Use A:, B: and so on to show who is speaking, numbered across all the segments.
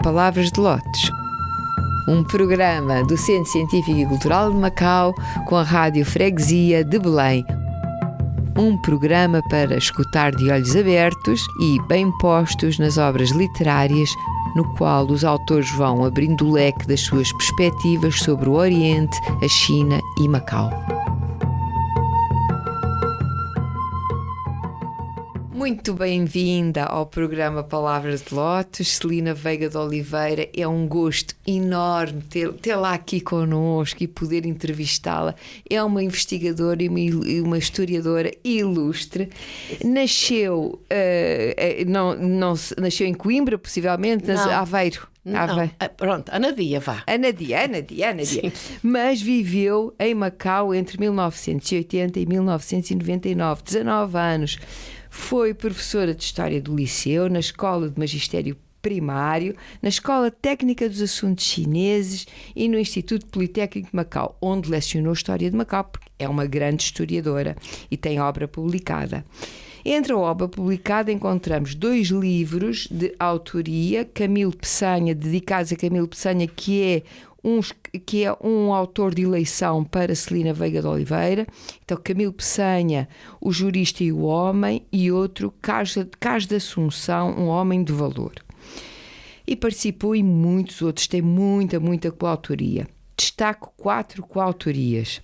A: Palavras de Lotes, um programa do Centro Científico e Cultural de Macau com a Rádio Freguesia de Belém. Um programa para escutar de olhos abertos e bem postos nas obras literárias, no qual os autores vão abrindo o leque das suas perspectivas sobre o Oriente, a China e Macau. Muito bem-vinda ao programa Palavras de Lotes, Celina Veiga de Oliveira. É um gosto enorme tê-la aqui connosco e poder entrevistá-la. É uma investigadora e uma historiadora ilustre. Nasceu, nasceu em Coimbra, possivelmente, Aveiro.
B: Pronto, Anadia, vá.
A: Anadia. Mas viveu em Macau entre 1980 e 1999, 19 anos. Foi professora de História do Liceu, na Escola de Magistério Primário, na Escola Técnica dos Assuntos Chineses e no Instituto Politécnico de Macau, onde lecionou História de Macau, porque é uma grande historiadora e tem obra publicada. Entre a obra publicada encontramos 2 livros de autoria, Camilo Peçanha, dedicados a Camilo Peçanha, que é um autor de eleição para Celina Veiga de Oliveira. Então, Camilo Peçanha, O Jurista e o Homem, e outro, Cás da Assunção, Um Homem de Valor. E participou em muitos outros, tem muita coautoria. Destaco 4 coautorias.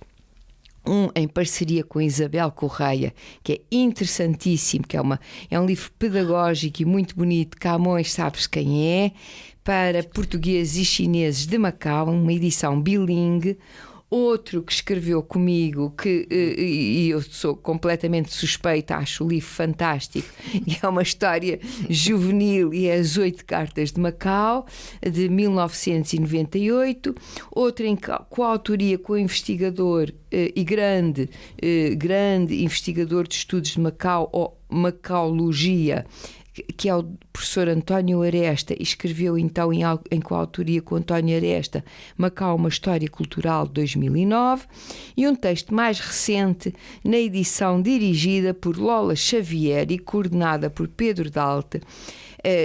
A: Um em parceria com Isabel Correia, que é interessantíssimo, que é um livro pedagógico e muito bonito, Camões Sabes Quem É, para portugueses e chineses de Macau, uma edição bilingue. Outro que escreveu comigo, e eu sou completamente suspeita, acho o livro fantástico, e é uma história juvenil, e é As 8 Cartas de Macau, de 1998. Outro em coautoria com o investigador e grande investigador de estudos de Macau, ou Macaologia, que é o professor António Aresta, e escreveu então em coautoria com António Aresta Macau, uma História Cultural, de 2009, e um texto mais recente na edição dirigida por Lola Xavier e coordenada por Pedro Dalte,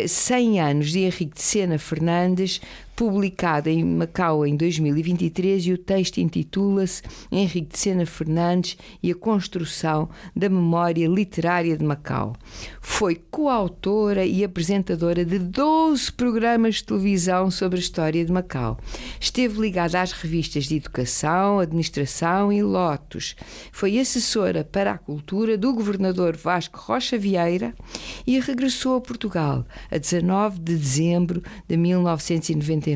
A: 100 anos de Henrique de Sena Fernandes, publicado em Macau em 2023, e o texto intitula-se Henrique de Sena Fernandes e a construção da memória literária de Macau. Foi coautora e apresentadora de 12 programas de televisão sobre a história de Macau. Esteve ligada às revistas de Educação, Administração e Lotos. Foi assessora para a cultura do governador Vasco Rocha Vieira e regressou a Portugal a 19 de dezembro de 1999.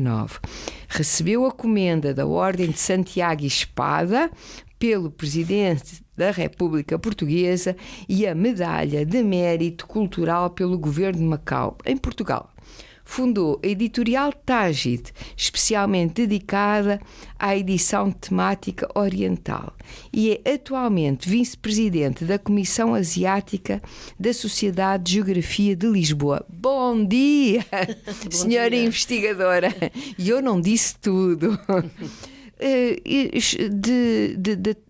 A: Recebeu a comenda da Ordem de Santiago e Espada pelo Presidente da República Portuguesa e a Medalha de Mérito Cultural pelo Governo de Macau, em Portugal. Fundou a editorial Tágide, especialmente dedicada à edição temática oriental, e é atualmente vice-presidente da Comissão Asiática da Sociedade de Geografia de Lisboa. Bom dia, senhora investigadora! E eu não disse tudo.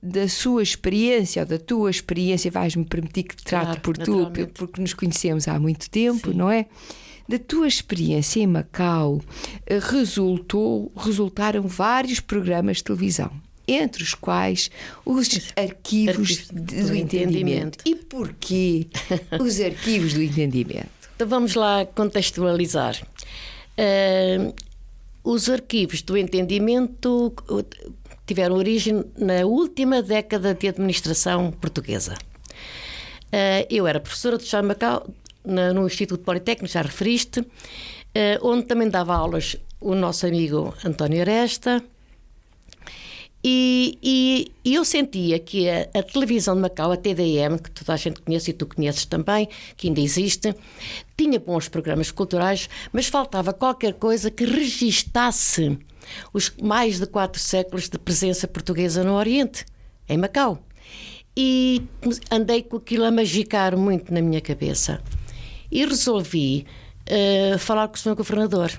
A: Da sua experiência, ou da tua experiência, vais-me permitir que te trate por tu, porque nos conhecemos há muito tempo, sim, não é? Da tua experiência em Macau resultaram vários programas de televisão, entre os quais os arquivos do entendimento. E porquê os arquivos do entendimento?
B: Então vamos lá contextualizar. Os arquivos do entendimento tiveram origem na última década de administração portuguesa. Eu era professora de História de Macau no Instituto Politécnico, já referiste, onde também dava aulas o nosso amigo António Aresta, e eu sentia que a televisão de Macau, a TDM, que toda a gente conhece e tu conheces também, que ainda existe, tinha bons programas culturais, mas faltava qualquer coisa que registasse os mais de 4 séculos de presença portuguesa no Oriente, em Macau. E andei com aquilo a magicar muito na minha cabeça. E resolvi falar com o Sr. Governador,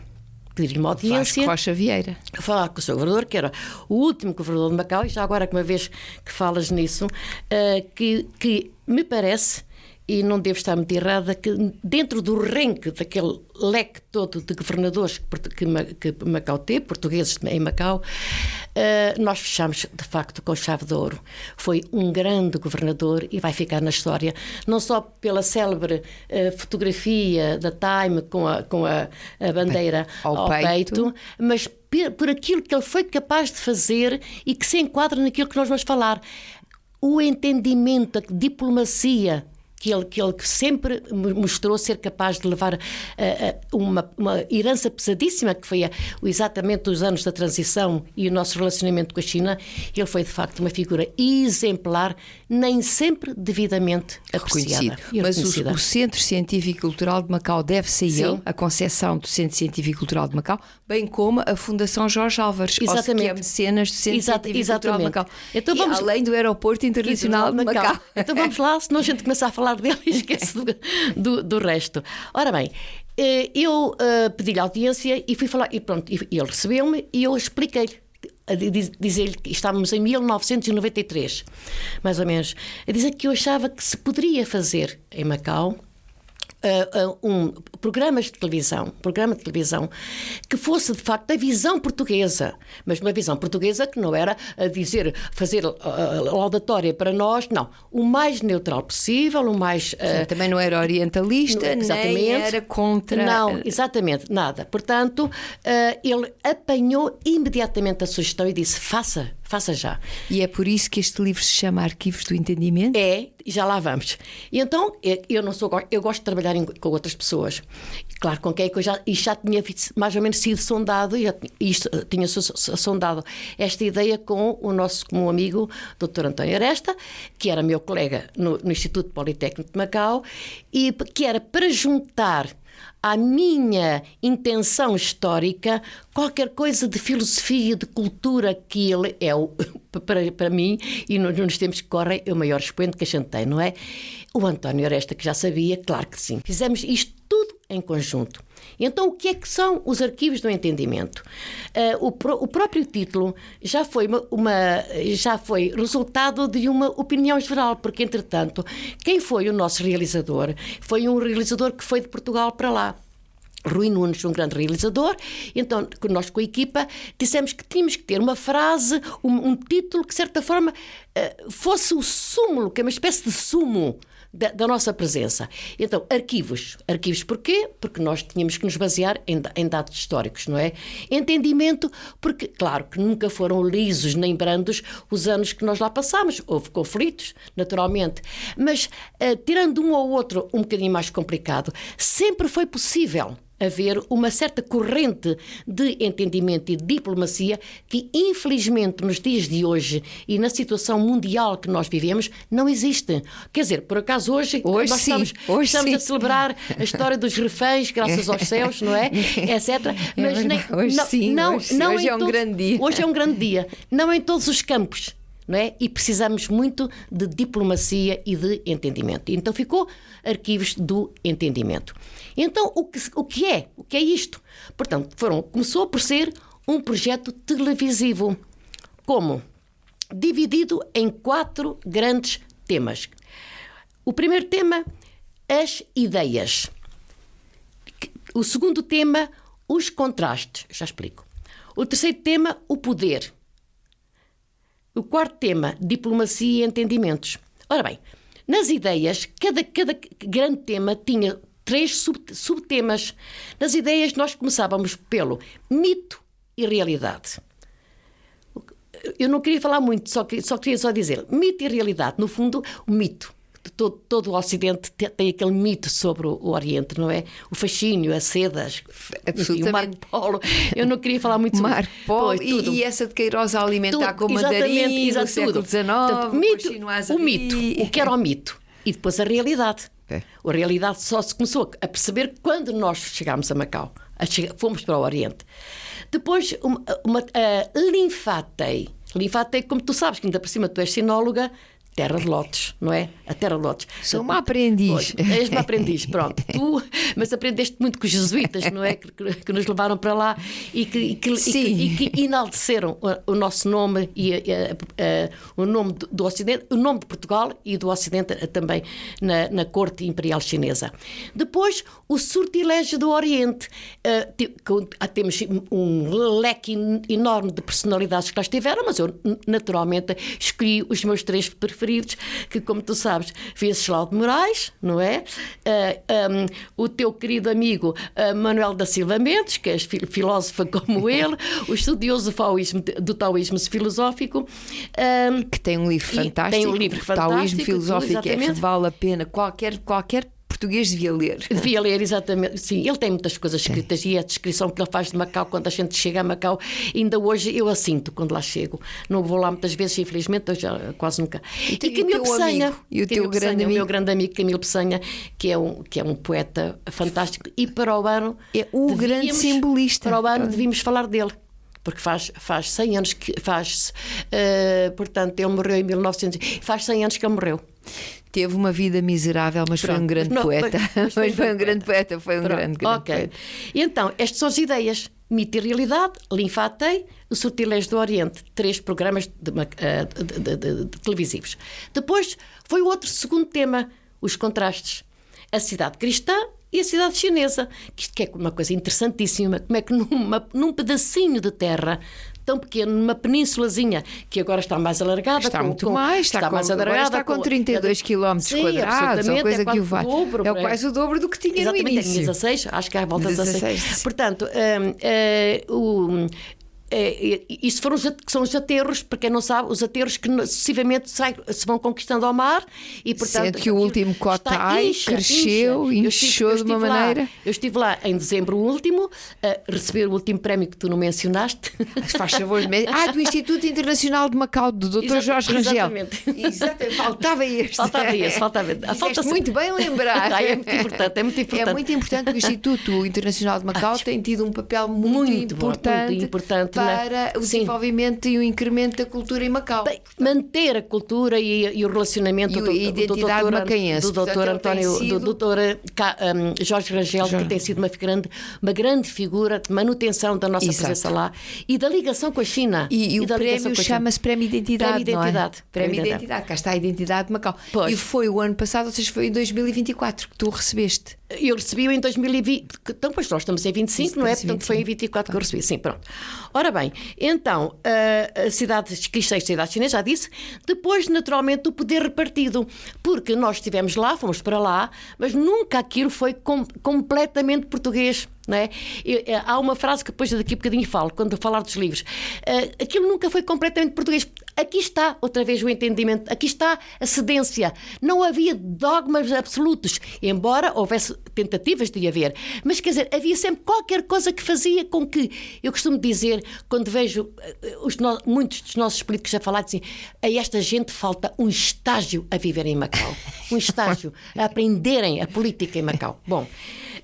B: pedir-lhe uma audiência.
A: Vasco Rocha Vieira.
B: Falar com o Sr. Governador, que era o último Governador de Macau, e já agora que uma vez que falas nisso, que me parece e não devo estar muito errada, que dentro do renque daquele leque todo de governadores que Macau teve, portugueses em Macau, nós fechamos de facto com chave de ouro. Foi um grande governador e vai ficar na história, não só pela célebre fotografia da Time com a bandeira ao peito, mas por aquilo que ele foi capaz de fazer e que se enquadra naquilo que nós vamos falar. O entendimento, a diplomacia que ele sempre mostrou ser capaz de levar uma herança pesadíssima, que foi exatamente os anos da transição e o nosso relacionamento com a China. Ele foi, de facto, uma figura exemplar, nem sempre devidamente apreciada.
A: Mas o Centro Científico e Cultural de Macau deve-se a ele, a concepção do Centro Científico e Cultural de Macau, bem como a Fundação Jorge Álvares, que é mecenas do Centro Científico e Cultural de Macau. Então, além do Aeroporto Internacional de Macau.
B: Então vamos lá, senão a gente começa a falar dele e esquece do resto. Ora bem, eu pedi-lhe audiência e fui falar, e pronto, e ele recebeu-me e eu expliquei-lhe, a dizer-lhe que estávamos em 1993, mais ou menos, a dizer que eu achava que se poderia fazer em Macau um programa de televisão que fosse de facto a visão portuguesa, mas uma visão portuguesa que não era fazer laudatória para nós, não, o mais neutral possível, o mais...
A: também não era orientalista, nem era contra...
B: Não, exatamente, nada. Portanto, ele apanhou imediatamente a sugestão e disse, faça já.
A: E é por isso que este livro se chama Arquivos do Entendimento?
B: É, já lá vamos. E então, eu gosto de trabalhar com outras pessoas. Claro, com quem é que eu já tinha mais ou menos sido sondado, tinha sondado esta ideia com o nosso comum amigo, Dr. António Aresta, que era meu colega no Instituto Politécnico de Macau, e que era para juntar à minha intenção histórica qualquer coisa de filosofia, de cultura, que ele é, para mim, e nos tempos que correm, é o maior expoente que a gente tem, não é? O António Aresta, que já sabia, claro que sim. Fizemos isto tudo em conjunto. Então, o que é que são os arquivos do entendimento? O próprio título já foi resultado de uma opinião geral, porque, entretanto, quem foi o nosso realizador? Foi um realizador que foi de Portugal para lá. Rui Nunes, um grande realizador. Então, nós com a equipa dissemos que tínhamos que ter uma frase, um título que, de certa forma, fosse o súmulo, que é uma espécie de sumo da nossa presença. Então, arquivos. Arquivos porquê? Porque nós tínhamos que nos basear em dados históricos, não é? Entendimento, porque, claro, que nunca foram lisos nem brandos os anos que nós lá passámos. Houve conflitos, naturalmente. Mas, tirando um ou outro um bocadinho mais complicado, sempre foi possível haver uma certa corrente de entendimento e de diplomacia que, infelizmente, nos dias de hoje e na situação mundial que nós vivemos, não existe. Quer dizer, por acaso hoje nós estamos a celebrar a história dos reféns, graças aos céus, não é? Etc. Mas
A: hoje é um grande dia.
B: Hoje é um grande dia. Não em todos os campos. Não é? E precisamos muito de diplomacia e de entendimento. Então ficou Arquivos do Entendimento. Então, o que é isto? Portanto, começou por ser um projeto televisivo. Como? Dividido em 4 grandes temas. O primeiro tema, as ideias. O segundo tema, os contrastes. Já explico. O terceiro tema, o poder. O quarto tema, diplomacia e entendimentos. Ora bem, nas ideias, cada grande tema tinha 3 subtemas. Nas ideias, nós começávamos pelo mito e realidade. Eu não queria falar muito, só queria dizer, mito e realidade. No fundo, o mito. Todo o Ocidente tem aquele mito sobre o Oriente, não é? O fascínio, as sedas, o Marco Polo. Eu não queria falar muito sobre
A: Marco Polo e essa de Queiroz a alimentar com mandarim no século XIX.
B: O mito, o que era o mito. E depois a realidade. A realidade só se começou a perceber quando nós chegámos a Macau. Fomos para o Oriente. Depois, a linfatei. Linfatei, como tu sabes, que ainda por cima tu és sinóloga, terra de lotos, não é? A terra de lotos.
A: Sou uma aprendiz.
B: És uma aprendiz, pronto. Tu, mas aprendeste muito com os jesuítas, não é? Que nos levaram para lá e que enalteceram o nosso nome e o nome do Ocidente, o nome de Portugal e do Ocidente também na corte imperial chinesa. Depois, o sortilégio do Oriente. Temos um leque enorme de personalidades que lá estiveram, mas eu naturalmente escolhi os meus 3 preferidos, que, como tu sabes, Venceslau de Moraes, não é? O teu querido amigo Manuel da Silva Mendes, que é filósofa como ele, o estudioso do taoísmo filosófico,
A: que tem um livro fantástico.
B: Tem um livro fantástico.
A: Taoísmo filosófico que vale a pena. Qualquer português devia ler.
B: Devia ler, exatamente. Sim, ele tem muitas coisas escritas e a descrição que ele faz de Macau, quando a gente chega a Macau, ainda hoje eu a sinto quando lá chego. Não vou lá muitas vezes, infelizmente, eu já quase nunca.
A: E Camilo Peçanha.
B: E o teu grande amigo? O meu grande amigo Camilo Peçanha, que é um poeta fantástico. E para o ano...
A: É o grande simbolista.
B: Para o ano devíamos falar dele. Porque faz 100 anos que... portanto, ele morreu em 1900... Faz 100 anos que ele morreu.
A: Teve uma vida miserável, mas foi um grande poeta. Mas foi um grande poeta, foi um grande poeta.
B: E então, estas são as ideias. Mito e realidade, Linfatei, o sortilégio do Oriente, 3 programas de televisivos. Depois foi o outro segundo tema, os contrastes. A cidade cristã e a cidade chinesa. Que é uma coisa interessantíssima. Como é que num pedacinho de terra tão pequeno, numa penínsulazinha que agora está mais alargada.
A: Está mais alargada. Está com 32 km quadrados, ou coisa que o vai. É quase o dobro do que tinha
B: exatamente,
A: no início.
B: 16, acho que é à volta de 16. Portanto, isso são os aterros, para quem não sabe, os aterros que sucessivamente se vão conquistando ao mar e, portanto,
A: sendo que o último Cotai cresceu, inchou de uma maneira.
B: Eu estive lá em dezembro último a receber o último prémio que tu não mencionaste.
A: Faz favor de me... do Instituto Internacional de Macau, do Dr. Jorge Rangel. Exatamente. Faltava este.
B: Falta-se
A: muito bem lembrar.
B: É muito importante.
A: É muito importante que o Instituto Internacional de Macau tem tido um papel muito importante para o desenvolvimento e o incremento da cultura em Macau.
B: Manter a cultura e o relacionamento
A: a identidade macaense.
B: Do Dr. António, do Dr. Jorge Rangel, que tem sido uma grande figura de manutenção da nossa presença lá e da ligação com a China.
A: E o prémio chama-se Prémio Identidade, não é? Prémio Identidade, cá está a identidade de Macau.
B: Pois.
A: E foi o ano passado, ou seja, foi em 2024 que tu recebeste.
B: Eu recebi-o em 2020, então pois nós estamos em 25, não é? Portanto foi em 24 que eu recebi, sim, pronto. Ora bem, então, a cidade cristã e a cidade chinesa, já disse, depois naturalmente o poder repartido, porque nós estivemos lá, fomos para lá, mas nunca aquilo foi completamente português. Não é? Há uma frase que depois daqui a bocadinho falo, quando eu falar dos livros. Aquilo nunca foi completamente português. Aqui está, outra vez, o entendimento. Aqui está a cedência. Não havia dogmas absolutos, embora houvesse tentativas de haver. Mas, quer dizer, havia sempre qualquer coisa que fazia com que, eu costumo dizer, quando vejo muitos dos nossos políticos a falar assim, a esta gente falta um estágio a viver em Macau. Um estágio a aprenderem a política em Macau. Bom...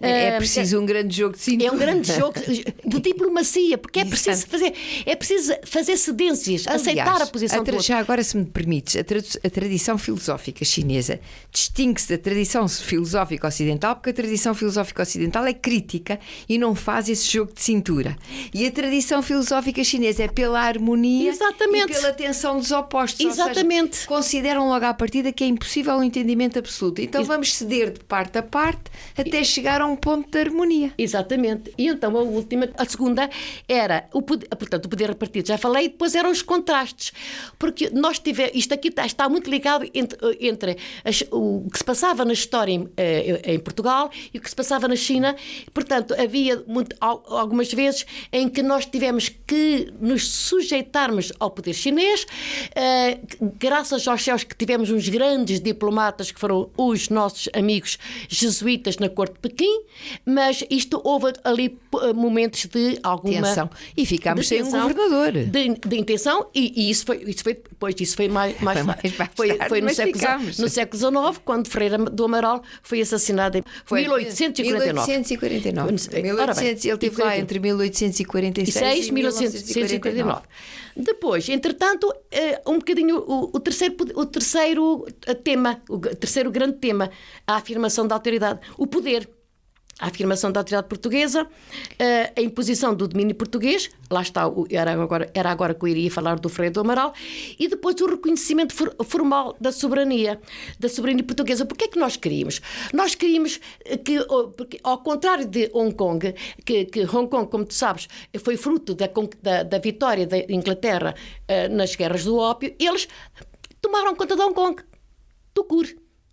A: É preciso um grande jogo de cintura.
B: É um grande jogo de diplomacia, porque é preciso fazer cedências, aliás, aceitar a posição do outro.
A: Já agora, se me permites, a tradição filosófica chinesa distingue-se da tradição filosófica ocidental, porque a tradição filosófica ocidental é crítica e não faz esse jogo de cintura. E a tradição filosófica chinesa é pela harmonia.
B: Exatamente.
A: E pela tensão dos opostos.
B: Exatamente.
A: Ou seja, consideram logo à partida que é impossível um entendimento absoluto. Então vamos ceder de parte a parte até chegar a um ponto de harmonia.
B: Exatamente. E então a segunda era o poder repartido, já falei, e depois eram os contrastes. Porque nós tivemos, isto aqui está muito ligado entre o que se passava na história em Portugal e o que se passava na China. Portanto, havia algumas vezes em que nós tivemos que nos sujeitarmos ao poder chinês, graças aos céus que tivemos uns grandes diplomatas que foram os nossos amigos jesuítas na corte de Pequim, sim, mas isto houve ali momentos de alguma
A: tensão. E ficámos sem um
B: tensão,
A: governador.
B: De intenção, e isso foi mais foi no século XIX, quando Ferreira do Amaral foi assassinado em 1849.
A: 1849. Ele esteve lá entre 1846 e 1949.
B: Depois, entretanto, um bocadinho o terceiro grande tema, a afirmação da autoridade, o poder. A afirmação da autoridade portuguesa, a imposição do domínio português, lá está, era agora que eu iria falar do Ferreira do Amaral, e depois o reconhecimento formal da soberania portuguesa. Porque é que nós queríamos? Nós queríamos que, ao contrário de Hong Kong, que Hong Kong, como tu sabes, foi fruto da vitória da Inglaterra nas guerras do ópio, eles tomaram conta de Hong Kong, do CUR,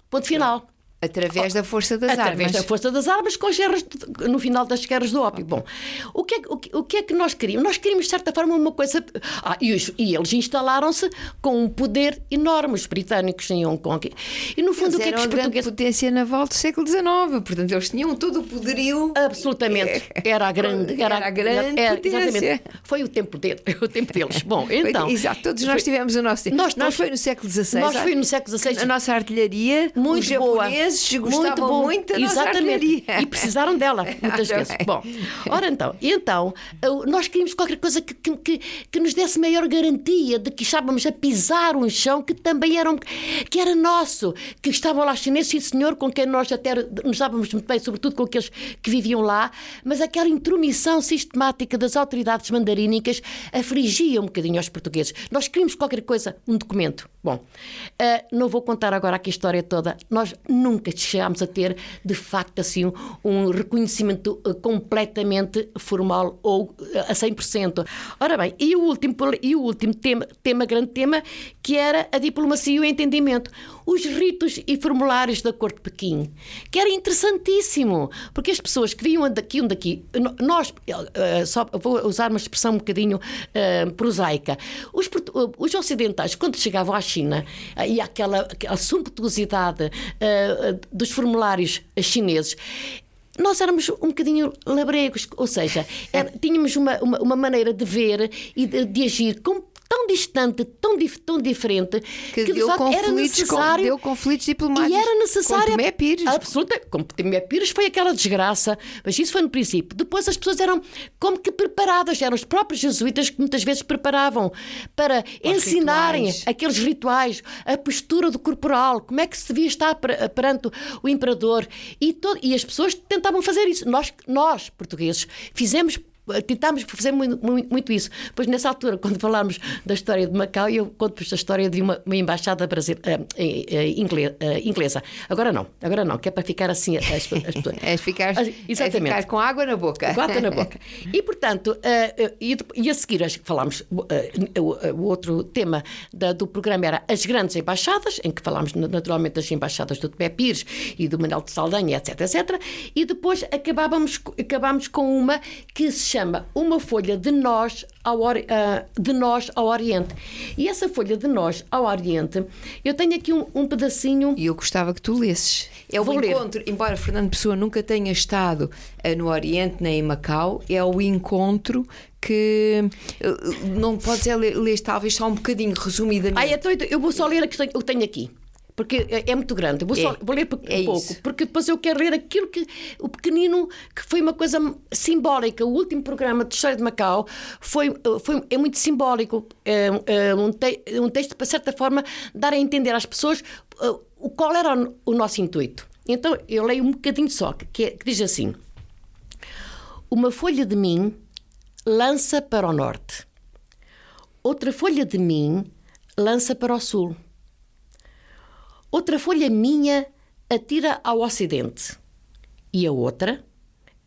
B: ponto final.
A: Através da força das armas.
B: Através da força das armas, com as guerras, no final das guerras do ópio. Bom, o que é que nós queríamos? Nós queríamos, de certa forma, uma coisa... e eles instalaram-se com um poder enorme, os britânicos em Hong Kong. E, no fundo,
A: o que é que os portugueses... Eram a grande potência naval do século XIX. Portanto, eles tinham todo o poderio...
B: Absolutamente. Era a grande potência. Exatamente. Foi o tempo deles. Bom, então...
A: Exato. Todos nós tivemos o nosso tempo. Nós foi no século XVI.
B: Nós foi no século XVI.
A: A nossa artilharia,
B: muito boa.
A: Gostavam muito da nossa artilharia.
B: E precisaram dela, muitas vezes. Bom, ora então, nós queríamos qualquer coisa que nos desse maior garantia de que estávamos a pisar um chão que também que era nosso, que estavam lá chineses, sim senhor, com quem nós até nos dávamos muito bem, sobretudo com aqueles que viviam lá, mas aquela intromissão sistemática das autoridades mandarínicas afligia um bocadinho aos portugueses. Nós queríamos qualquer coisa, um documento. Bom, não vou contar agora aqui a história toda. Nós nunca chegámos a ter, de facto, assim, um reconhecimento completamente formal ou a 100%. Ora bem, e o último grande tema, que era a diplomacia e o entendimento. Os ritos e formulários da Corte de Pequim, que era interessantíssimo, porque as pessoas que vinham daqui, nós, só vou usar uma expressão um bocadinho prosaica, os ocidentais, quando chegavam à China, e aquela sumptuosidade dos formulários chineses, nós éramos um bocadinho labregos, ou seja, tínhamos uma maneira de ver e de agir tão distante, tão diferente, que de facto era necessário...
A: Deu conflitos diplomáticos.
B: E era necessário...
A: Com Tomé Pires.
B: Absolutamente. Com Tomé Pires foi aquela desgraça, mas isso foi no princípio. Depois as pessoas eram como que preparadas, eram os próprios jesuítas que muitas vezes preparavam para ensinarem aqueles rituais, a postura do corporal, como é que se devia estar perante o imperador. E as pessoas tentavam fazer isso. Nós portugueses, tentámos fazer muito isso. Pois nessa altura, quando falámos da história de Macau, eu conto-vos a história de uma embaixada inglesa. Agora não, que é para ficar assim...
A: Ficar com água na boca.
B: Água na boca. E, portanto, e a seguir falámos, o outro tema do programa era as grandes embaixadas, em que falámos naturalmente das embaixadas do Tomé Pires e do Manuel de Saldanha, etc. E depois acabámos com uma que se chama Uma Folha de Nós ao Oriente. E essa folha de Nós ao Oriente, eu tenho aqui um pedacinho...
A: E eu gostava que tu lesses. É o encontro, embora Fernando Pessoa nunca tenha estado no Oriente nem em Macau, é o encontro que não podes ler talvez só um bocadinho resumidamente.
B: Então eu vou só ler o que eu tenho aqui, porque é muito grande. Vou ler pouco,
A: isso.
B: Porque depois eu quero ler aquilo o pequenino, que foi uma coisa simbólica. O último programa de História de Macau é muito simbólico. Um texto, para certa forma, dar a entender às pessoas qual era o nosso intuito. Então, eu leio um bocadinho só, que diz assim: uma folha de mim lança para o norte, outra folha de mim lança para o sul. Outra folha minha atira ao ocidente e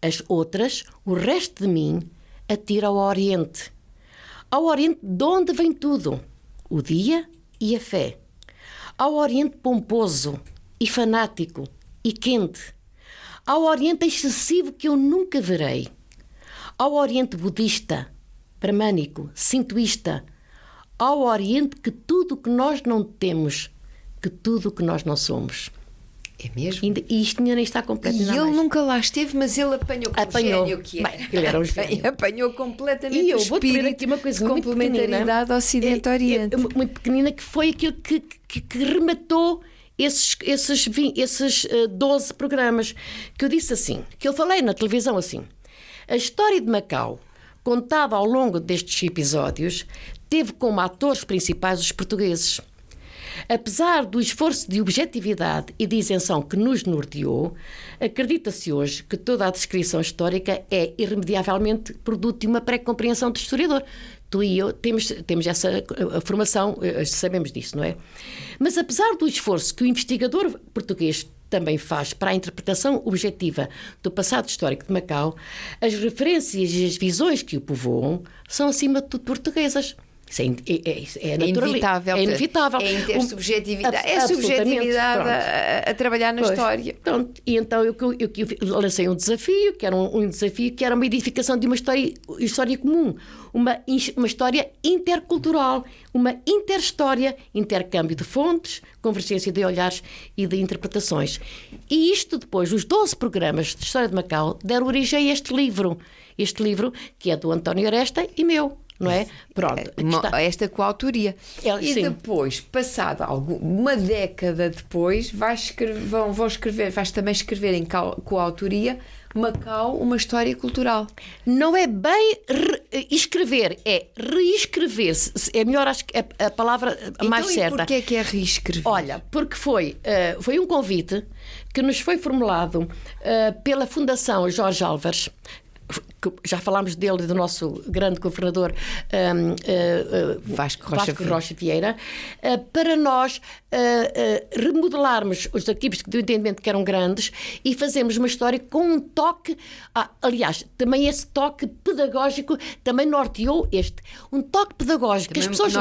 B: as outras, o resto de mim, atira ao oriente. Ao oriente de onde vem tudo, o dia e a fé. Ao oriente pomposo e fanático e quente. Ao oriente excessivo que eu nunca verei. Ao oriente budista, bramânico, sintoísta. Ao oriente que tudo o que nós não temos, que tudo o que nós não somos.
A: É mesmo?
B: E isto ainda nem está completo.
A: E ele nunca lá esteve, mas ele apanhou com o gênio que era.
B: Bem, ele era um gênio.
A: Apanhou completamente
B: E eu
A: o
B: vou ter
A: espírito
B: aqui uma coisa
A: de complementaridade Ocidente-Oriente.
B: Muito pequenina, que foi aquilo que rematou esses 12 programas. Que eu disse assim, que eu falei na televisão assim: a história de Macau, contada ao longo destes episódios, teve como atores principais os portugueses. Apesar do esforço de objetividade e de isenção que nos norteou, acredita-se hoje que toda a descrição histórica é irremediavelmente produto de uma pré-compreensão do historiador. Tu e eu temos essa formação, sabemos disso, não é? Mas apesar do esforço que o investigador português também faz para a interpretação objetiva do passado histórico de Macau, as referências e as visões que o povoam são, acima de tudo, portuguesas. Isso é
A: inevitável.
B: É inevitável.
A: É intersubjetividade. É subjetividade a trabalhar na história.
B: Pronto. E então eu lancei um desafio, que era um desafio que era uma edificação de uma história comum, uma história intercultural, uma interhistória, intercâmbio de fontes, convergência de olhares e de interpretações. E isto depois, os 12 programas de História de Macau, deram origem a este livro, que é do António Aresta e meu. Não é? Pronto.
A: Esta coautoria. E
B: sim.
A: Depois, passado uma década depois, vais também escrever em coautoria Macau, uma história cultural.
B: Não é bem escrever, é reescrever. É melhor, acho que é a palavra mais certa.
A: Então, e porquê é reescrever?
B: Olha, porque foi um convite que nos foi formulado pela Fundação Jorge Álvares, que já falámos dele, do nosso grande governador
A: Vasco
B: Rocha Vieira, para nós remodelarmos os arquivos do entendimento, que eram grandes, e fazermos uma história com um toque, aliás, também esse toque pedagógico também norteou um toque pedagógico,
A: também
B: que as pessoas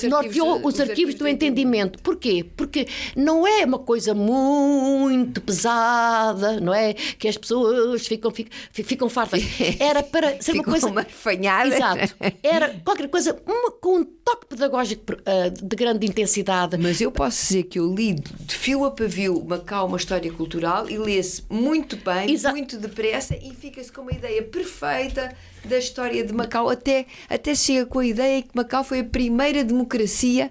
B: norteou os arquivos do entendimento. Porquê? Porque não é uma coisa muito pesada, não é? Que as pessoas ficam fartas. Era para ser uma coisa
A: marfanhada.
B: Exato. Era qualquer coisa com um toque pedagógico de grande intensidade.
A: Mas eu posso dizer que eu li de fio a pavio Macau, uma história cultural, e lê-se muito bem, muito depressa, e fica-se com uma ideia perfeita da história de Macau, até chega com a ideia que Macau foi a primeira democracia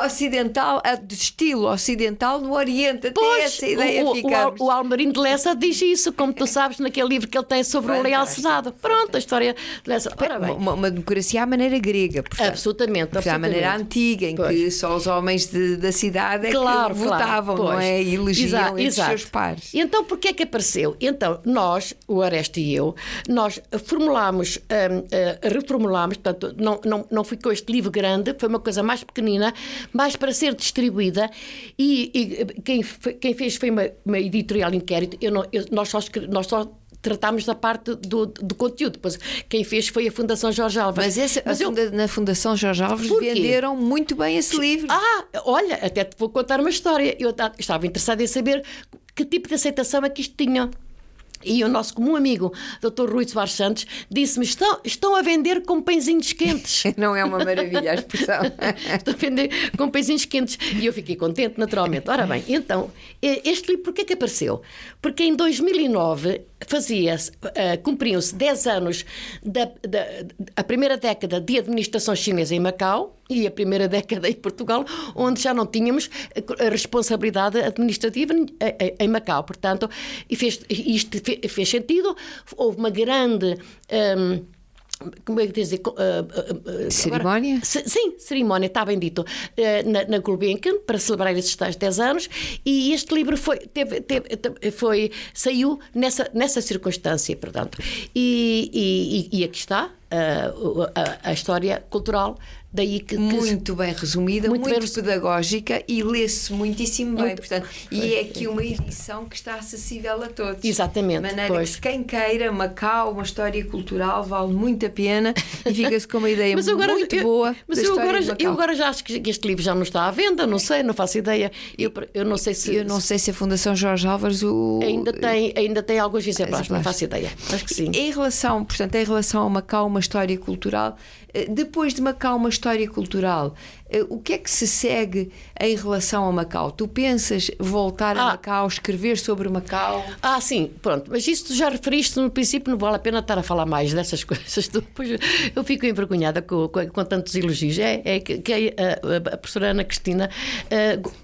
A: ocidental, de estilo ocidental no Oriente, até essa ideia ficar.
B: O Almarim de Lessa diz isso, como tu sabes, naquele livro que ele tem sobre o Leal Sedado. Pronto, a história de Lessa.
A: Uma democracia à maneira grega, portanto.
B: Absolutamente.
A: À maneira antiga, em que só os homens da cidade é que votavam, não é? E elegiam entre os seus pares.
B: E então, porquê é que apareceu? Então, nós, o Aresta e eu, nós reformulámos, portanto, não ficou este livro grande, foi uma coisa mais pequenina, mais para ser distribuída, e quem fez foi uma editorial inquérito. Nós só tratámos da parte do conteúdo. Depois, quem fez foi a Fundação Jorge Álvares.
A: Na Fundação Jorge Álvares venderam muito bem esse livro.
B: Olha, até te vou contar uma história. Eu estava interessada em saber que tipo de aceitação é que isto tinha. E o nosso comum amigo, Dr. Rui Soares Santos, disse-me: estão a vender com pãezinhos quentes.
A: Não é uma maravilha a expressão.
B: Estão a vender com pãezinhos quentes. E eu fiquei contente, naturalmente. Ora bem, então, este livro porquê que apareceu? Porque em 2009 cumpriam-se 10 anos a primeira década de administração chinesa em Macau e a primeira década em Portugal, onde já não tínhamos a responsabilidade administrativa em Macau. Portanto, isto fez sentido. Houve uma grande... como é que dizer?
A: Cerimónia?
B: Agora, sim, cerimónia, está bem dito, na Gulbenkian, para celebrar esses tais 10 anos, e este livro saiu nessa circunstância, portanto. E aqui está a história cultural. Daí
A: muito bem resumida, muito pedagógica, e lê-se muitíssimo bem, portanto, e é aqui uma edição que está acessível a todos.
B: Exatamente.
A: De maneira que quem queira, Macau, uma história cultural, vale muito a pena, e fica-se com uma ideia muito boa.
B: Mas eu agora já acho que este livro já não está à venda, não sei, não faço ideia. Eu não sei se
A: a Fundação Jorge Álvares
B: ainda tem alguns exemplares, não faço ideia. Acho que sim.
A: Em relação a Macau, uma história cultural, Depois de Macau, uma história cultural, o que é que se segue em relação a Macau? Tu pensas voltar a Macau, escrever sobre Macau?
B: Sim, pronto, mas isso tu já referiste no princípio, não vale a pena estar a falar mais dessas coisas. Depois eu fico envergonhada com tantos elogios. A professora Ana Cristina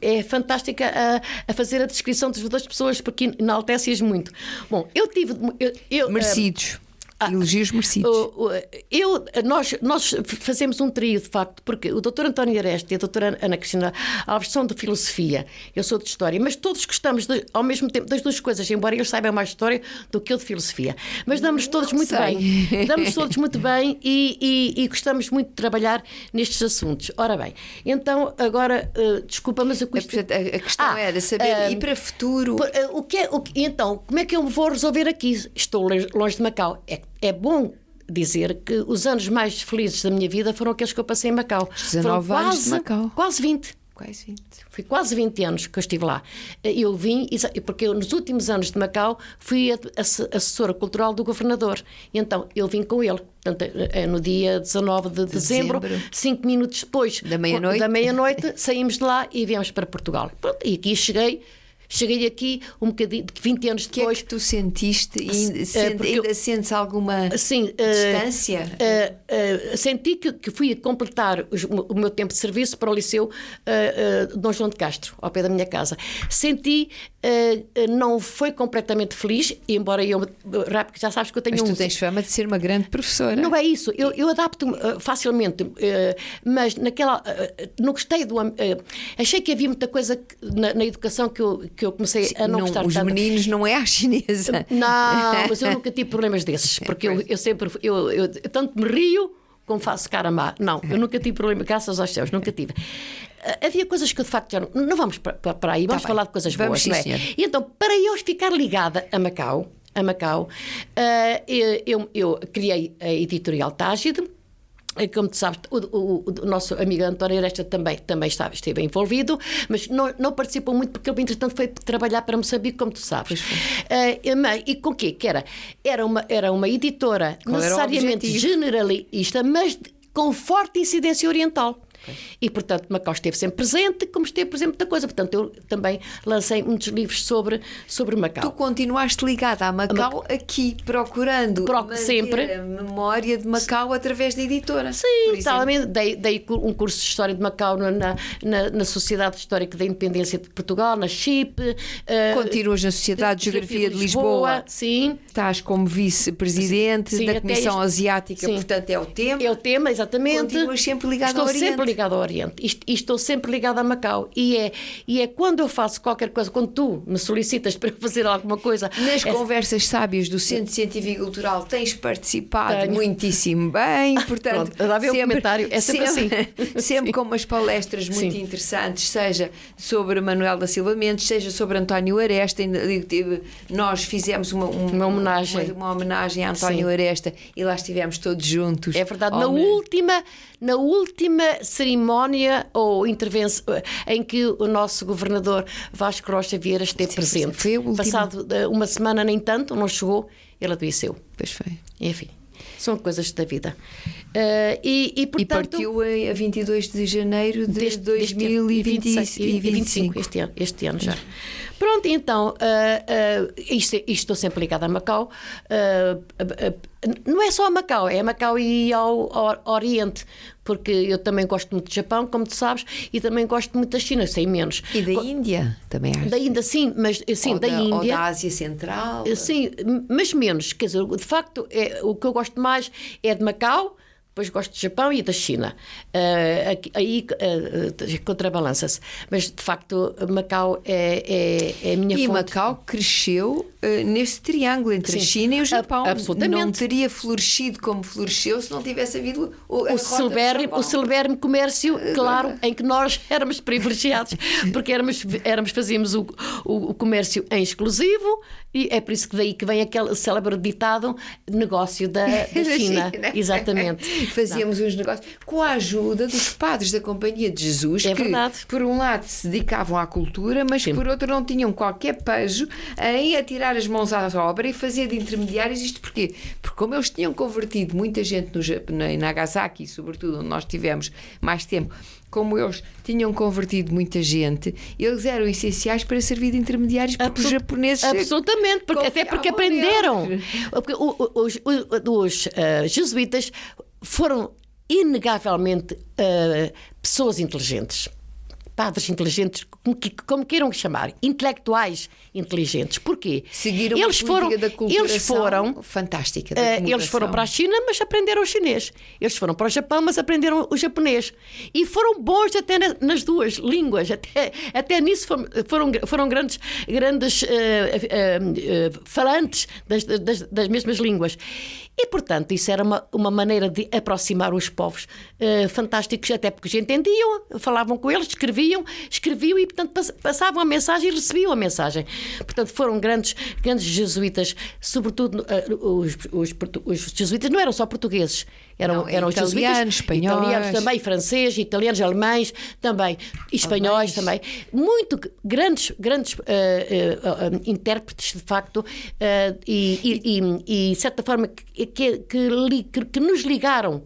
B: é fantástica a fazer a descrição das pessoas, porque enaltece-as muito. Bom, eu tive...
A: merecidos. Elogios merecidos.
B: Nós fazemos um trio, de facto, porque o Dr. António Areste e a doutora Ana Cristina Alves são de filosofia, eu sou de história, mas todos gostamos ao mesmo tempo das duas coisas, embora eles saibam mais de história do que eu de filosofia. Mas damos-nos todos muito bem. Damos-nos todos muito bem e gostamos muito de trabalhar nestes assuntos. Ora bem, então agora, desculpa, mas a
A: questão era saber, e para futuro?
B: Então, como é que eu me vou resolver aqui? Estou longe de Macau. É bom dizer que os anos mais felizes da minha vida foram aqueles que eu passei em Macau.
A: 19 anos de Macau.
B: Quase 20. Foi quase 20 anos que eu estive lá. Eu vim, porque nos últimos anos de Macau fui assessora cultural do governador. E então eu vim com ele. Portanto, no dia 19 de dezembro, 5 minutos depois da meia-noite, saímos de lá e viemos para Portugal. Pronto, e aqui Cheguei aqui um bocadinho, 20 anos depois.
A: O que é que tu sentiste? Ainda sentes alguma distância?
B: Senti que fui a completar o meu tempo de serviço para o Liceu Dom João de Castro, ao pé da minha casa. Senti, não foi completamente feliz, embora já sabes que eu tenho...
A: Mas tu tens fama de ser uma grande professora.
B: Não é isso, eu adapto-me facilmente, mas não gostei achei que havia muita coisa na educação que eu comecei a não gostar
A: os
B: tanto.
A: Os meninos não é à chinesa.
B: Não, mas eu nunca tive problemas desses, porque eu sempre, eu tanto me rio como faço cara má. Não, eu nunca tive problema, graças aos céus, nunca tive. Havia coisas que eu de facto já não vamos para aí, vamos falar de coisas boas, não é? E então, para eu ficar ligada a Macau, eu criei a editorial Tágide. Como tu sabes, o nosso amigo António Aresta também esteve envolvido, mas não participou muito porque ele, entretanto, foi trabalhar para Moçambique, como tu sabes. E com o quê? Que era uma editora necessariamente generalista, mas com forte incidência oriental. E, portanto, Macau esteve sempre presente, como esteve presente muita coisa. Portanto, eu também lancei muitos livros sobre Macau.
A: Tu continuaste ligada a Macau aqui, procurando
B: sempre
A: a memória de Macau através da editora.
B: Sim, talvez dei um curso de História de Macau na Sociedade Histórica da Independência de Portugal, na CHIP.
A: Continuas na Sociedade de Geografia de Lisboa.
B: Sim.
A: Estás como vice-presidente da Comissão Asiática, portanto é o tema.
B: É o tema, exatamente.
A: Continuas sempre ligada ao Oriente.
B: Ao Oriente e estou sempre ligada a Macau e é quando eu faço qualquer coisa, quando tu me solicitas para fazer alguma coisa
A: nas conversas sábias do Centro Científico e Cultural tens participado muitíssimo bem, portanto
B: sempre, um comentário, é sempre assim
A: sempre com umas palestras muito interessantes, seja sobre Manuel da Silva Mendes, seja sobre António Aresta. Nós fizemos uma homenagem a António Aresta e lá estivemos todos juntos.
B: É verdade, na última cerimónia ou intervenção em que o nosso governador Vasco Rocha Vieira esteve presente.
A: Foi
B: passado uma semana, nem tanto, não chegou, ele adoeceu.
A: Pois foi.
B: Enfim, são coisas da vida. Portanto,
A: e partiu a 22 de janeiro de 2025.
B: Este ano já. Pronto, então, estou sempre ligada a Macau. Não é só a Macau, é a Macau e ao Oriente, porque eu também gosto muito do Japão, como tu sabes, e também gosto muito da China, sei menos.
A: E da Índia também acho.
B: Da Índia, sim, mas sim, da Índia.
A: Ou da Ásia Central.
B: Sim, mas menos. Quer dizer, de facto, o que eu gosto mais é de Macau. Depois gosto do Japão e da China. Aí contrabalança-se. Mas, de facto, Macau é a minha fonte.
A: E Macau cresceu nesse triângulo entre a China e o Japão.
B: Absolutamente.
A: Não teria florescido como floresceu se não tivesse havido
B: o celebérrimo comércio, claro, em que nós éramos privilegiados, porque fazíamos o comércio em exclusivo, e é por isso que daí que vem aquele célebre ditado negócio da China. Exatamente.
A: Fazíamos uns negócios com a ajuda dos padres da Companhia de Jesus, que
B: verdade.
A: Por um lado se dedicavam à cultura, mas por outro não tinham qualquer pejo em atirar as mãos à obra e fazer de intermediários. Isto porquê? Porque porque como eles tinham convertido muita gente em Nagasaki, sobretudo onde nós tivemos mais tempo, como eles tinham convertido muita gente, eles eram essenciais para servir de intermediários, porque os japoneses...
B: Absolutamente, até porque aprenderam. Os jesuítas foram inegavelmente pessoas inteligentes. Padres inteligentes, como queiram chamar, intelectuais inteligentes. Porquê?
A: Seguiram a política da culturação fantástica.
B: Eles foram para a China, mas aprenderam o chinês. Eles foram para o Japão, mas aprenderam o japonês. E foram bons até nas duas línguas. Até nisso foram grandes falantes das mesmas línguas. E, portanto, isso era uma maneira de aproximar os povos fantásticos, até porque os entendiam, falavam com eles, escreviam e, portanto, passavam a mensagem e recebiam a mensagem. Portanto, foram grandes jesuítas, sobretudo os jesuítas não eram só portugueses, eram os jesuítas, italianos também, franceses, italianos, alemães também, espanhóis também. Muito grandes intérpretes, de facto, e de certa forma que nos ligaram,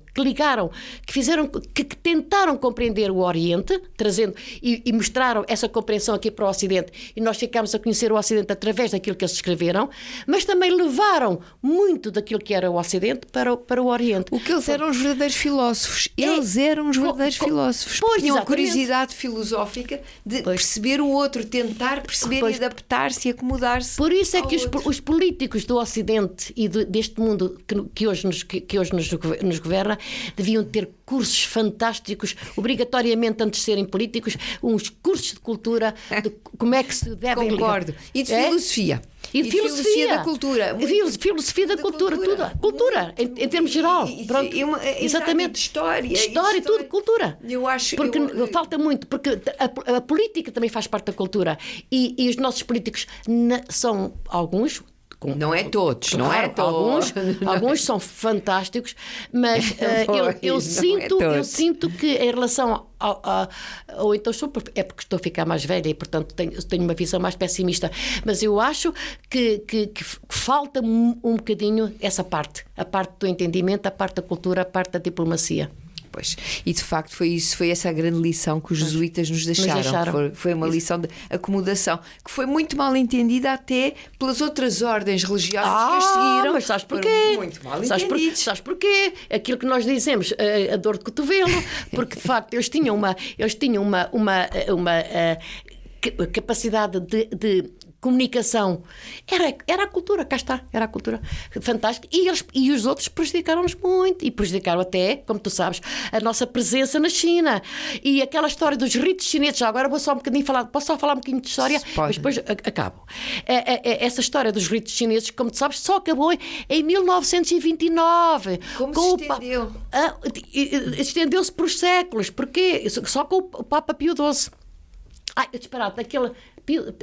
B: que tentaram compreender o Oriente, trazendo e mostraram essa compreensão aqui para o Ocidente, e nós ficámos a conhecer o Ocidente através daquilo que eles escreveram, mas também levaram muito daquilo que era o Ocidente para o Oriente.
A: O que eles eram os verdadeiros filósofos. Eles eram os verdadeiros filósofos. Tinham a curiosidade filosófica de perceber o outro, tentar perceber e adaptar-se e acomodar-se.
B: Por isso é que os políticos do Ocidente e deste mundo que hoje nos governa deviam ter cursos fantásticos, obrigatoriamente antes de serem políticos, uns cursos de cultura, de como é que se deve...
A: Concordo. E de filosofia.
B: E de filosofia
A: da cultura.
B: Filosofia da cultura, tudo. Cultura, em termos geral. Pronto. Exatamente. História, tudo, cultura.
A: Eu acho...
B: Porque falta muito, porque a política também faz parte da cultura. E os nossos políticos são alguns...
A: Não é todos,
B: claro,
A: não é todos.
B: Alguns são fantásticos, mas eu sinto que em relação ou então é porque estou a ficar mais velha e, portanto, tenho uma visão mais pessimista, mas eu acho que falta um bocadinho essa parte, a parte do entendimento, a parte da cultura, a parte da diplomacia.
A: Pois. E de facto foi essa a grande lição que os jesuítas nos deixaram. Foi uma lição de acomodação que foi muito mal entendida até pelas outras ordens religiosas que as seguiram.
B: Mas sabes porquê?
A: Muito mal entendidos.
B: Sabes porquê? Aquilo que nós dizemos, a dor de cotovelo, porque de facto eles tinham uma capacidade de comunicação. Era a cultura, cá está, era a cultura fantástica. E os outros prejudicaram-nos muito, e prejudicaram até, como tu sabes, a nossa presença na China. E aquela história dos ritos chineses, já agora vou só um bocadinho falar, posso só falar um bocadinho de história, mas depois acabo. Essa história dos ritos chineses, como tu sabes, só acabou em 1929.
A: Como se estendeu?
B: Estendeu-se por séculos. Porquê? Só com o Papa Pio XII. Disparate,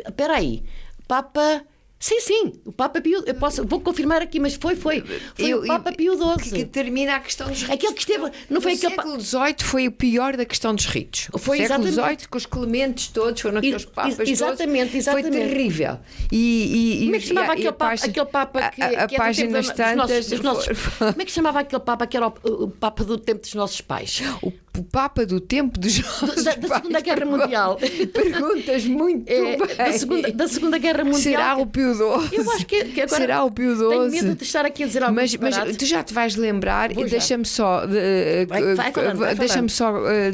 B: espera aí. Papa... Sim, o Papa Pio... Vou confirmar aqui, mas foi o Papa Pio XII.
A: Que termina a questão dos ritos.
B: Aquele que esteve... Não foi aquele...
A: O século XVIII foi o pior da questão dos ritos.
B: Foi
A: o século XVIII, com os Clementes todos, foram aqueles papas
B: exatamente.
A: todos. Foi terrível.
B: Como é que chamava aquele Papa que
A: a páginas tantas...
B: Como é que chamava aquele Papa que era o Papa do tempo dos nossos pais?
A: O Papa do tempo dos nossos
B: da Segunda Guerra Mundial.
A: Perguntas muito bem.
B: Da Segunda Guerra Mundial.
A: Será o Pio XII?
B: Eu acho que agora
A: será o Pio XII?
B: Tenho medo de estar aqui a dizer algo
A: mas tu já te vais lembrar e deixa-me só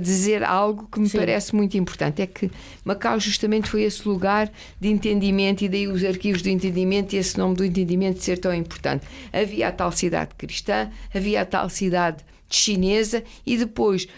A: dizer algo que me parece muito importante. É que Macau justamente foi esse lugar de entendimento, e daí os arquivos do entendimento e esse nome do entendimento ser tão importante. Havia a tal cidade cristã, havia a tal cidade chinesa, e depois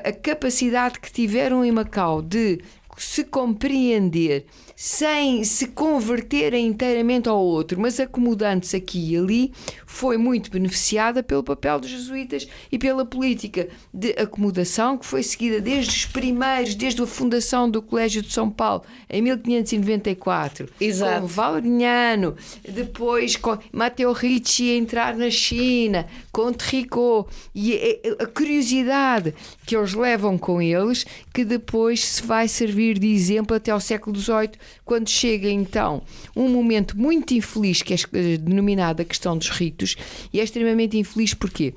A: a capacidade que tiveram em Macau de se compreender sem se converterem inteiramente ao outro, mas acomodando-se aqui e ali, foi muito beneficiada pelo papel dos jesuítas e pela política de acomodação que foi seguida desde os primeiros, desde a fundação do Colégio de São Paulo em 1594.
B: Exato.
A: Com Valeriano, depois com Matteo Ricci a entrar na China, com Tricot, e a curiosidade que eles levam com eles, que depois se vai servir servir de exemplo até ao século XVIII, quando chega então um momento muito infeliz, que é denominado a questão dos ritos, e é extremamente infeliz porquê?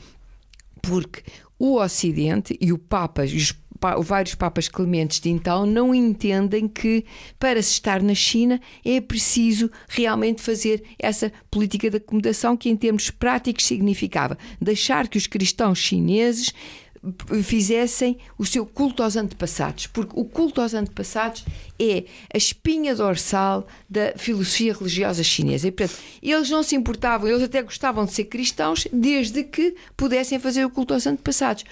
A: Porque o Ocidente e o Papa, vários Papas Clementes de então, não entendem que para se estar na China é preciso realmente fazer essa política de acomodação, que em termos práticos significava deixar que os cristãos chineses fizessem o seu culto aos antepassados, porque o culto aos antepassados é a espinha dorsal da filosofia religiosa chinesa. E, portanto, eles não se importavam, eles até gostavam de ser cristãos, desde que pudessem fazer o culto aos antepassados.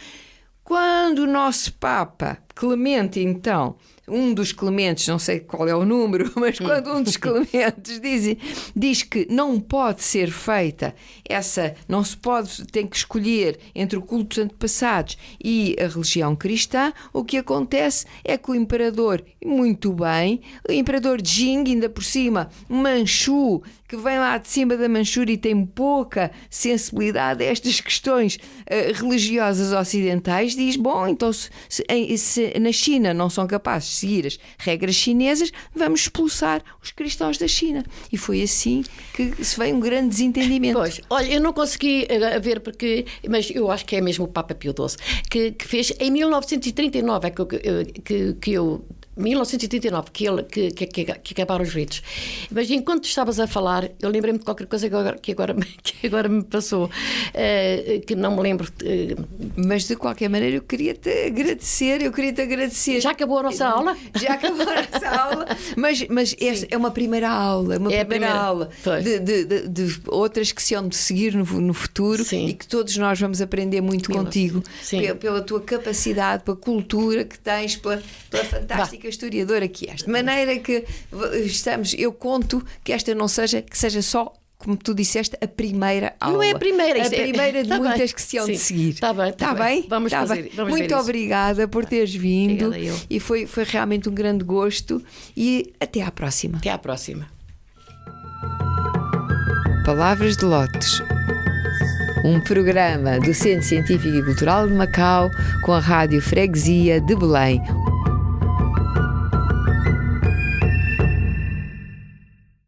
A: Quando o nosso Papa Clemente, então, um dos Clementes, não sei qual é o número, mas quando um dos Clementes diz que não pode ser feita não se pode, tem que escolher entre o culto dos antepassados e a religião cristã, o que acontece é que o imperador, muito bem, o imperador Jing, ainda por cima, Manchu, que vem lá de cima da Manchúria e tem pouca sensibilidade a estas questões religiosas ocidentais, diz, bom, então se na China não são capazes de seguir as regras chinesas, vamos expulsar os cristãos da China. E foi assim que se veio um grande desentendimento.
B: Pois, olha, eu não consegui ver porque, mas eu acho que é mesmo o Papa Pio XII que fez em 1939, que eu 1939, que acabaram os ritos. Mas enquanto estavas a falar, eu lembrei-me de qualquer coisa que agora me passou, que não me lembro.
A: Mas de qualquer maneira eu queria-te agradecer.
B: Já acabou a nossa aula?
A: Já acabou a nossa aula, mas é uma primeira aula, aula de outras que se hão de seguir no futuro. Sim. E que todos nós vamos aprender muito contigo, pela tua capacidade, pela cultura que tens, pela fantástica historiadora que és. De maneira que eu conto que esta não seja, que seja só, como tu disseste, a primeira aula.
B: Não é a primeira.
A: A primeira de muitas que se hão de seguir.
B: Está bem.
A: Está bem?
B: Vamos fazer.
A: Muito obrigada por teres vindo.
B: Obrigada,
A: e foi realmente um grande gosto. E até à próxima.
B: Até à próxima.
A: Palavras de Lotes. Um programa do Centro Científico e Cultural de Macau com a Rádio Freguesia de Belém.